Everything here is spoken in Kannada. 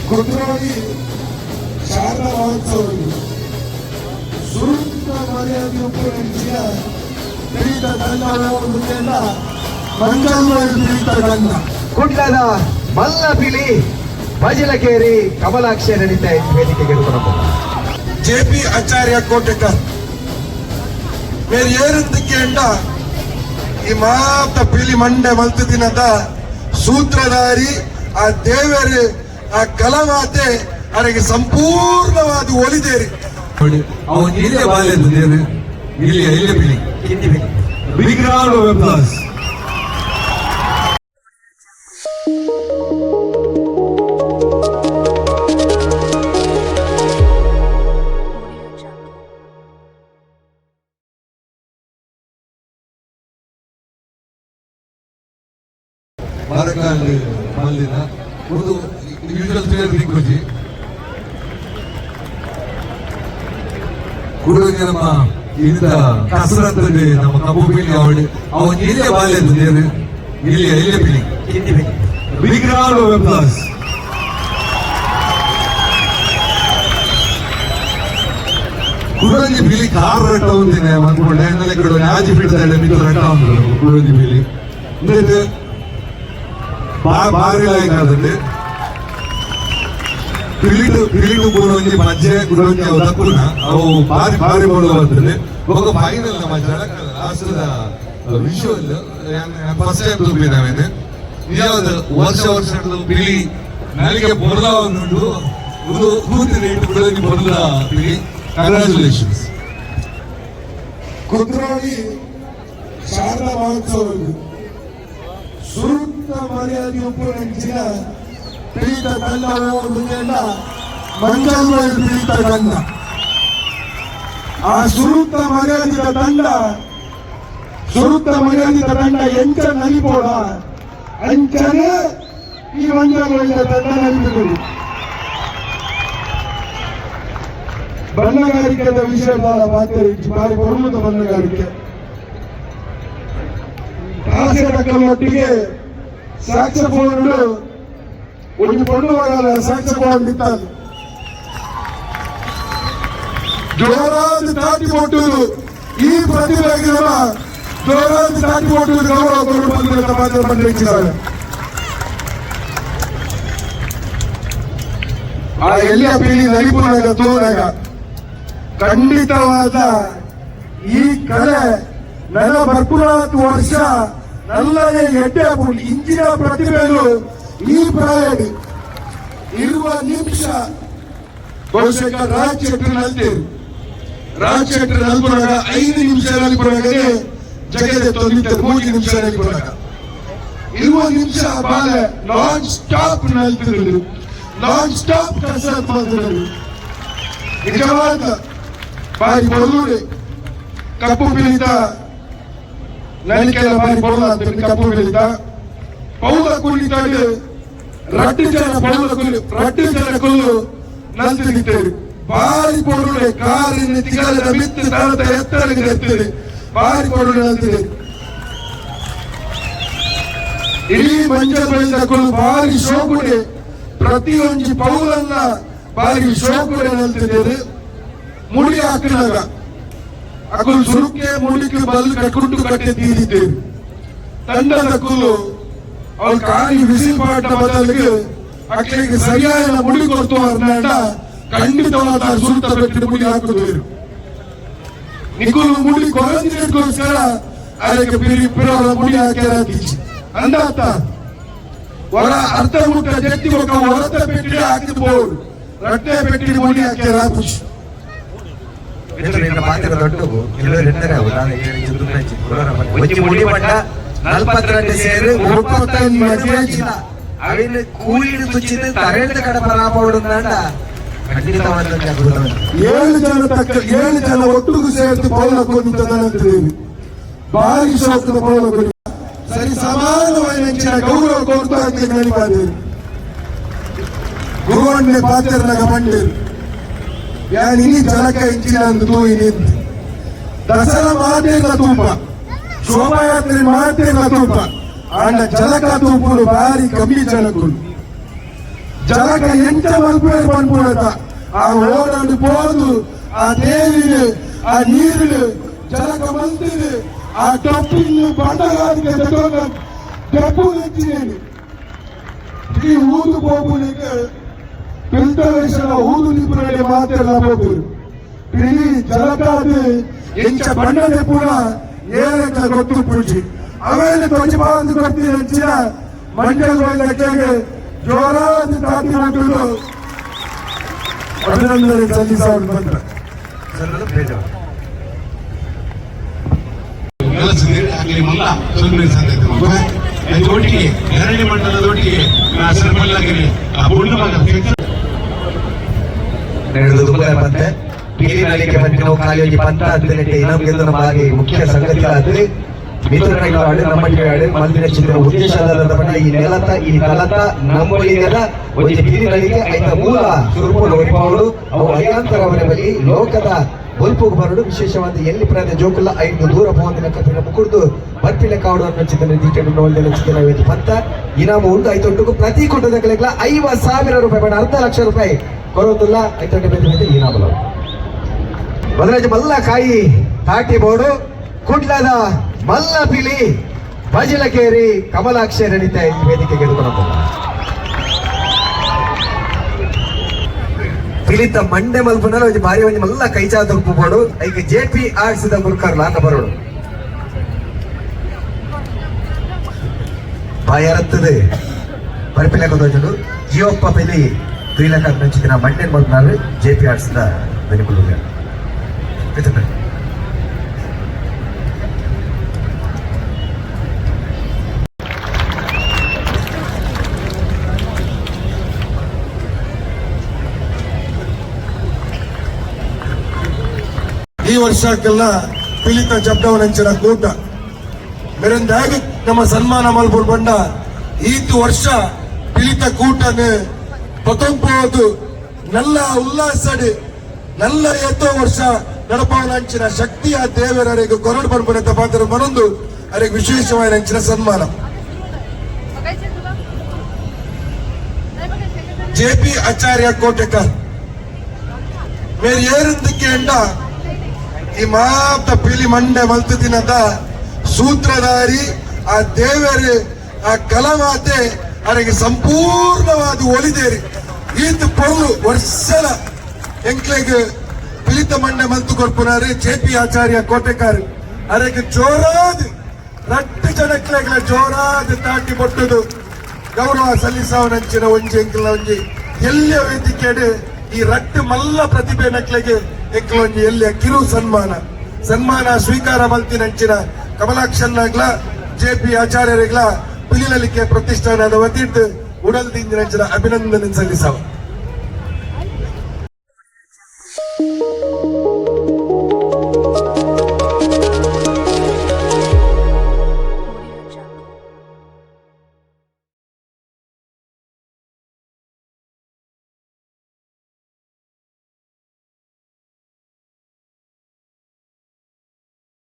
ಕುದ್ರೋಳಿ ಶಾರದಾ ಮಹೋತ್ಸವದಲ್ಲಿ ಸೂಕ್ತ ಮರ್ಯಾದೆ ಉಪಯೋಗಿಸಿದ ಪೀಠ ತಂಡದಿಂದ ಮಂಜಲ್ವಾಡಿ ಪೀಠ ತಂಡ ಕುಡ್ಲದ ಮಲ್ಲಪಿಲಿ ಮಜಿಲಕೇರಿ ಕಮಲಾಕ್ಷಿ ನಡೀತಾ ವೇದಿಕೆಗೆ ಜೆಪಿ ಆಚಾರ್ಯ ಕೋಟೆಕರ್ ಬೇರೆ ಏರಂತಕ್ಕೆಂಡ ಈ ಮಾತ ಪಿಲಿ ಮಂಡೆ ಮಲ್ತು ದಿನದ ಸೂತ್ರಧಾರಿ ಆ ದೇವರು ಆ ಕಲಮಾತೆ ಅವರಿಗೆ ಸಂಪೂರ್ಣವಾದ ಒಲಿದೇರಿ ಅವನು ಇಲ್ಲೇ ಬಾಲ್ಯದ ದೇವರು ಇಲ್ಲೇ ಪಿಲಿ ಬಿಗ್ ರೌಂಡ್ ಆಫ್ ಅಪ್ಲಾಸ್. ಮರಕಾಲು ಮಲ್ಲಿನ ಒಂದು ಯೂಶಲ್ ಪ್ಲೇಯರ್ ದಿಗ್ಗುಜಿ ಕುಡುಗೆ ನಮ್ಮ ಇಂಥ ಕಸರತ್ತಲ್ಲಿ ನಮ್ಮ ಕಬ್ಬು ಪಿಲಿ ಅವನು ಇಲ್ಲೇ ಬಾಲ್ಯದ ದೇವರು ಇಲ್ಲೇ ಪಿಲಿ ಬಿಗ್ ರೌಂಡ್ ಆಫ್ ಅಪ್ಲಾಸ್. ಕುಡಂಜಿ ಪಿಲಿ ಕಾರ್ ರಟ್ಟ ಒಂದಿನ ಅಂದ್ಕೊಂಡೆ ಎನ್ನಲೆ ಕಡೆ ರಾಜಿ ಬಿಡ್ತಾರೆ ಮಿತ್ರ ರಟ್ಟ ಅಂದ್ರು ಕುಡಂಜಿ ಪಿಲಿ ಭಾರಿ ಆಯ್ತು ಪಿಲಿಟು ಕುಡಂಜಿ ಮಜ್ಜೆ ಕುಡಂಜಿ ಅವು ತಕ್ಕುನ ಅವು ಭಾರಿ ಬರ್ತದೆ ఒక ಫೈನಲ್ ನಮ್ಮ ಲಾಸ್ಟದ ವಿಷುವಲ್ ಫಸ್ಟ್ ಟೈಮ್ ತೂಪಿ ನಾವೇನು ಇದಾவது ವರ್ಷ ಪಿಲಿ ನಾಲಿಗೆ ಬೊರ್ಲಾ ಉಂಟು ಒಂದು ಕೂತಿನ ಇಟ್ಟು ಕುಡಂಜಿ ಬೊರ್ಲಾ ಪಿಲಿ. ಕಂಗ್ರಾಚುಲೇಷನ್ಸ್. ಕುದ್ರೋಳಿ ಶಾರದಾ ಮಹೋತ್ಸವದಲ್ಲಿ ಸೂಕ್ತ ಮರ್ಯಾದೆ ಉಪಯೋಗಿಸಿದ ಪೀಠ ತಂಡದಿಂದ ಮಂಜಲ್ವಾಡಿ ಪೀಠ ತಂಡ ಆ ಸೂಕ್ತ ಮರ್ಯಾದಿತ ತಂಡ ಎಂಚ ನಲಿಬೋಡ ಅಂಚನೆ ಈ ಮಂಜಲ್ವಾಡಿಯ ತಂಡ ನಲಿಬಿಡುವುದು. ಬಣ್ಣಗಾರಿಕೆಯ ವಿಷಯದ ಮಾತಾಡಿ ಬಾರಿ ಪ್ರಮುಖ ಬಣ್ಣಗಾರಿಕೆ ಮಟ್ಟಿಗೆ ಸ್ಯಾಕ್ಸಫೋನ್ ಒಂದು ಕೊಂಡುವಾಗ ಸ್ಯಾಕ್ಸಫೋನ್ ಬಿಟ್ಟಾಗ ಜೋರಾದ ತಾಟಿ ಕೊಟ್ಟುದು ಈ ಪ್ರತಿಭೆಗಿರುವ ಜೋರಾದ ತಾಟಿ ಕೊಟ್ಟುದು ಗೌರವ ಕೊಡು ಬಂದ ಮಾತ್ರ ಬಂದಿದ್ದಾರೆ. ಆ ಎಲ್ಲ ಪೀಳಿ ನಲಿಪುರಾಗ ತೋರಾಗ ಖಂಡಿತವಾದ ಈ ಕಲೆ ನನ್ನ ಬರ್ಪುರಾತ್ ವರ್ಷ ನಲ್ಲನೇ ಎಡ್ಡೆ ಇಂಚಿನ ಪ್ರತಿಭೆಗಳು ಈ ಪ್ರಾಯಡ್ ಇರುವ ನಿಮಿಷ ಬಹುಶಃ ರಾಜ್ ಶೆಟ್ಟಿ ನಲ್ಪುರಾಗ 5 ನಿಮಿಷ ನಲ್ಪುರಾಗನೆ ಜಗದೆ ತೊಂದಿದ್ದ 3 ನಿಮಿಷ ನಲ್ಪುರಾಗ ಇರುವ ನಿಮಿಷ ಬಾಲ ನಾನ್ ಸ್ಟಾಪ್ ನಲ್ತಿದ್ರು ನಾನ್ ಸ್ಟಾಪ್ ಕಸರತ್ ಮಾಡ್ತಿದ್ರು. ನಿಜವಾದ ಬಾರಿ ಬರುವುದೇ ಕಪ್ಪು ಬೀಳಿದ ನಲಿಕೆಲ್ಲ ಬಾರಿ ಬರುವುದ ಕಪ್ಪು ಬೀಳಿದ ಪೌಲ ಕುಳಿತಾಡು ರಡ್ಡು ಜನ ಕೊಲ್ಲು ನಲ್ತಿದ್ದೇವೆ ಬಾರಿ ಕೊಡುಡೆ ಕಾರಿನ ತಿಗಲದ ಮಿತ್ತು ದಳದ ಎತ್ತರಗೆ ಎತ್ತದೆ ಬಾರಿ ಕೊಡುಡೆ ನಲ್ತಿದೆ. ಇಡೀ ಮಂಜ ಬೆಳೆದ ಕೊಲ್ಲು ಬಾರಿ ಶೋಕುಡೆ ಪ್ರತಿಯೊಂದು ಪೌಲನ್ನ ಬಾರಿ ಶೋಕುಡೆ ನಲ್ತಿದ್ದೇವೆ. ಮುಡಿ ಹಾಕಿದಾಗ ಅಕುಲು ಸುರುಕೆ ಮುಡಿಗೆ ಬಲ್ಲು ಕಟ್ಟು ಕಟ್ಟೆ ತೀರಿದ್ದೇವೆ. ತಂಡದ ಕುಲ್ಲು ಅವಳು ಕಾರಿ ಬಿಸಿಲು ಪಾಟ ಬದಲಿಗೆ ಅಕ್ಕಳಿಗೆ ಸರಿಯಾದ ಮುಡಿ ಕೊಡ್ತು ಅರ್ನಾಡ ಖಂಡಿತವಾದ ಸುರುತ ಬೆಟ್ಟಿದ ಮುಡಿ ಹಾಕುತ್ತೇವೆ. ನಿಕುಲು ಮುಡಿ ಕೊರಗೋಸ್ಕರ ಅದಕ್ಕೆ ಪಿರವರ ಮುಡಿ ಹಾಕ್ಯಾರ ಅಂದಾತ ಹೊರ ಅರ್ಧ ಮುಟ್ಟ ಜಟ್ಟಿ ಹೊರತ ಪೆಟ್ಟಿಗೆ ಹಾಕಿದ್ಬೋದು ರಟ್ಟೆ ಪೆಟ್ಟಿಗೆ ಮುಡಿ ಹಾಕ್ಯಾರ ಖುಷಿ. ಮುಡಿ ಪಟ್ಟ 42 ಸೇರು 35 ಅವಿನ ಕೂಲಿಡು ತುಚ್ಚಿದ್ದು ತರೆದ ಕಡಪ ರಾಪೋಡುಂದಾಂಡ ಖಂಡಿತವಾದ 7 ಜನ ಒಟ್ಟಿಗೆ ಸೇರ್ತು ಪೌಲ ಕೊಂದಿದ್ದೇವೆ. ಭಾರಿ ಶೋಕದ ಪೌಲ ಕೊಂದ ಸರಿ ಸಮಾನವಾದ ಗೌರವ ಕೊಡ್ತಾ ಅಂತ ನೆನಪಾದೇವೆ. ಗುರುವಣ್ಣೆ ಪಾತ್ರನಾಗ ಬಂಡೇರು ಯಾನ್ ಇನಿ ಜನಕ ಇಂಚಿನ ಅಂದು ತೂಯಿನಿಂದ ದಸರಾ ಮಾತೇನ ತೂಪ ಶೋಭಾಯಾತ್ರೆ ಮಾತೇನ ತೂಪ ಆಂಡ ಜನಕ ತೂಪುಡು ಬಾರಿ ಕಮ್ಮಿ ಜನಕುಲು ಜಲಕ ಎಂಚ ಮಲ್ಪೇ ಬಂದ್ಬಿಡತ ಆ ಓಡಾಡಿ ಹೋದು ಆ ದೇವಿಗೆ ಆ ನೀರಿಗೆ ಜಲಕ ಮಲ್ತಿದೆ ಆ ಟೊಪ್ಪಿನ ಬಂಡಗಾದಿಗೆ ಡಬ್ಬು ನೆಚ್ಚಿನೇನು ಈ ಊದು ಹೋಗುನಿಗೆ ಪಿಲ್ತವೇಶನ ಊದು ನಿಪುಣರಿಗೆ ಮಾತೆಲ್ಲ ಹೋಗುದು ಇಡೀ ಜಲಕಾದು ಎಂಚ ಬಣ್ಣನೆ ಕೂಡ ಏನೆಂತ ಗೊತ್ತು ಪುರುಷಿ ಅವೇನು ಧ್ವಜ ಬಾಂಧು ಕೊಡ್ತೀನಿ ಹೆಚ್ಚಿನ ಮಂಡ್ಯ ಲೆಕ್ಕಗೆ ಜೋರಾದ ತಾತಿ ಮಕ್ಕಳು ಅಭಿನಂದನೆ ಸಲ್ಲಿಸೋರು ಬಂದ್ರೆ ಆಗಲಿ ಮಲ್ಲ ಸುಂದರ ಸಂಗತಿ ಒಟ್ಟಿಗೆ ಎರಡನೇ ಮಂಡಲದೊಟ್ಟಿಗೆ ಸರ್ಮಲ್ಲಾಗಿರಿ ಆ ಪುಣ್ಯ ಪಂತೆ ಪೀರಿನಲ್ಲಿಗೆ ಬಂದಿನ ಕಾಲೇಜಿ ಪಂತ ಹದಿನೆಂಟು ನಮಗೆ ನಮ್ಮ ಹಾಗೆ ಮುಖ್ಯ ಸಂಗತಿ ಆದ್ರೆ ಮಿತ್ರಗಳು ನಮ್ಮಡಿಯಾಡು ಮಂದಿರ ಚಿತ್ರ ಉದ್ದೇಶದ ಪಟ್ಟ ಈ ನೆಲತ ಈ ಕಲತ ನಮ್ಮೊಳಿಗೆದ ಒಂದು ಪೀರಿನಲ್ಲಿಗೆ ಐದ ಮೂಲ ಸುರುಪು ವೈಭವಗಳು ಅವು ಅಯ್ಯಾಂತರ ಬಳಿ ಲೋಕದ ಬಲ್ಪು ಬರಡು ವಿಶೇಷವಾದ ಎಲ್ಲಿ ಪ್ರಾಂತ ಜೋಕುಲ್ಲ 5 ದೂರ ಹೋಗಿನ ಕಥೆನ ಮುಕುರ್ದು ಬರ್ಪಿಲೆ ಕಾವಡನ್ನು ಚಿತ್ರ ದೀಟೆಡು ನೋಡಿದ ಚಿತ್ರ ವೇದಿ ಪಂತ ಇನಾಮ ಉಂಟು ಐತೊಟ್ಟುಕು ಪ್ರತಿ ಕುಟುಂಬಗಳಿಗೆ 50,000 ರೂಪಾಯಿ ಬೇಡ 2,00,000 ರೂಪಾಯಿ ಕೊರೋದಿಲ್ಲ ಐತೊಟ್ಟೆ ಬೇರೆ ಇನಾಮಲು ಮೊದಲೇ ಮಲ್ಲ ಕಾಯಿ ತಾಟಿ ಬೋಡು ಕುಡ್ಲದ ಮಲ್ಲ ಪಿಲಿ ಬಜಿಲಕೇರಿ ಕಮಲಾಕ್ಷಿ ನಡೀತಾ ಈ ವೇದಿಕೆಗೆ ಎದುರುಕೊಂಡು ಪಿಲಿತ ಮಂಡೆ ಮಲ್ಪುನಲ್ಲ ಒಂದು ಬಾರಿ ಒಂದು ಮಲ್ಲ ಕೈಚಾ ತಪ್ಪುಬೋಡು ಐಕೆ JP ಆರ್ಟ್ಸ್ ದ ಮುಲ್ಕರ್ಲ ಅಂತ ಬರೋಡು ಬಾಯರತ್ತದೆ ಬರ್ಪಿಲಕದೋಜುಡು ಜಿಯೋಪ್ಪ ಪೆಲಿ ತ್ರೀಲಕ ನಂಚಿನ ಮಂಡೆ ಮಲ್ಪುನಾರು JP ಆರ್ಟ್ಸ್ ದ ಬೆನಿಕುಲುಗ ಈ ವರ್ಷಕ್ಕೆಲ್ಲ ಪಿಲಿತ ಜಬ್ದವನಂಚಿನ ಕೂಟ ಮೇರೆಂದಾಗ ನಮ್ಮ ಸನ್ಮಾನ ಮಲ್ಪುರ್ ಬಂಡ ಈತು ವರ್ಷ ಪಿಲಿತ ಕೂಟನೆ ಪತೊಂಪೋದು ನಲ್ಲ ಉಲ್ಲಾಸಡಿ ನಲ್ಲ ಎತ್ತೋ ವರ್ಷ ನಡಪವನಂಚಿನ ಶಕ್ತಿಯ ದೇವರರಿಗೆ ಕೊರಡು ಬರ್ಬಂತ ಪಾತ್ರ ಮನೊಂದು ಅವರಿಗೆ ವಿಶೇಷವಾದ ಅಂಚಿನ ಸನ್ಮಾನ JP ಆಚಾರ್ಯ ಕೋಟೆಕರ್ ಮೇರೆ ಏರಿಂದಕ್ಕೆ ಎಂಡ ಈ ಮಾತ ಪಿಲಿ ಮಂಡೆ ಮಲ್ತು ದಿನದ ಸೂತ್ರಧಾರಿ ಆ ದೇವರೇ ಆ ಕಲಮಾತೆ ಅವರಿಗೆ ಸಂಪೂರ್ಣವಾದ ಒಲಿದೇರಿ ಈತ ಪೊರ್ಲು ವರ್ಷದ ಎಂಕ್ಲೆಗೆ ಪಿಲಿತ ಮಂಡೆ ಮಲ್ತು ಕೊಡ್ಪುನಾರಿ JP ಆಚಾರ್ಯ ಕೋಟೆಕಾರ್ ಅವರಿಗೆ ಜೋರಾದ ರಟ್ಟು ಜನಕ್ಲೆಗಳ ಜೋರಾದ ತಾಟಿ ಬೊಟ್ಟದು ಗೌರವ ಸಲ್ಲಿಸವನಂಚಿನ ಒಂಜಿ ಎಂಕ್ಲ ಒಂಜಿ ಎಲ್ಲ ವೇದಿಕೆಡೆ ಈ ರಟ್ಟು ಮಲ್ಲ ಪ್ರತಿಭೆ ನಕ್ಲೆಗೆ ಎಂಕ್ಲೊಂಜಿ ಎಲ್ಲಿಯ ಕಿರು ಸನ್ಮಾನ ಸ್ವೀಕಾರ ಮಲ್ತಿನಂಚಿನ ಕಮಲಾಕ್ಷನ್ನಾಗ್ಲ JP ಆಚಾರ್ಯರಿಗ್ಲ ಪಿಲಿನಲಿಕೆ ಪ್ರತಿಷ್ಠಾನದ ವತಿಟ್ಟು ಉಡಲ್ದಿಂದಿನಂಚಿನ ಅಭಿನಂದನೆ ಸಲ್ಲಿಸವ